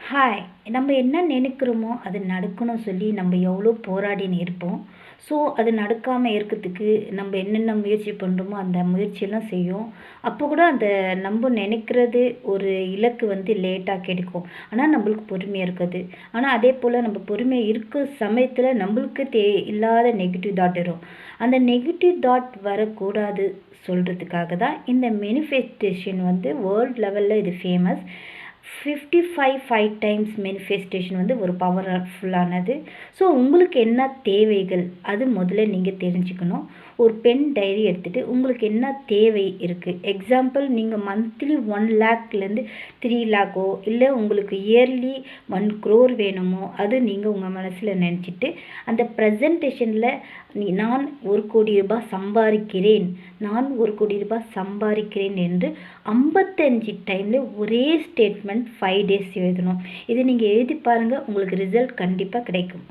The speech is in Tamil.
ஹாய்! நம்ம என்ன நினைக்கிறோமோ, அது நடக்கணும் சொல்லி நம்ம எவ்வளோ போராடின்னு இருப்போம். ஸோ, அது நடக்காம இருக்கிறதுக்கு நம்ம என்னென்ன முயற்சி பண்ணுறோமோ, அந்த முயற்சியெல்லாம் செய்யும். அப்போ கூட அந்த நம்ம நினைக்கிறது ஒரு இலக்கு லேட்டா கிடைக்கும். ஆனா, நம்மளுக்கு பொறுமையா இருக்காது. ஆனா, அதேபோல நம்ம பொறுமையா இருக்க சமயத்தில நம்மளுக்கு இல்லாத நெகட்டிவ் தாட் வரும். அந்த நெகட்டிவ் தாட் வரக்கூடாது சொல்றதுக்காக தான் இந்த மேனிஃபெஸ்டேஷன் வேர்ல்ட் லெவல்ல இது ஃபேமஸ். 55 டைம்ஸ் மேனிஃபெஸ்டேஷன் ஒரு பவர்ஃபுல்லானது. ஸோ உங்களுக்கு என்ன தேவைகள் அது முதல்ல நீங்கள் தெரிஞ்சுக்கணும். ஒரு பென் டைரி எடுத்துகிட்டு உங்களுக்கு என்ன தேவை இருக்குது. எக்ஸாம்பிள் நீங்கள் மந்த்லி 1 லேக்லேருந்து 3 லேக்கோ இல்லை உங்களுக்கு இயர்லி 1 crore வேணுமோ அது நீங்கள் உங்கள் மனசில் நினச்சிட்டு அந்த ப்ரெசன்டேஷனில் நான் 1 கோடி ரூபாய் சம்பாதிக்கிறேன், நான் 1 கோடி ரூபாய் சம்பாதிக்கிறேன் என்று 55 டைமில் ஒரே ஸ்டேட்மெண்ட் 5 days எழுதணும். இது நீங்கள் எழுதி பாருங்கள், உங்களுக்கு ரிசல்ட் கண்டிப்பாக கிடைக்கும்.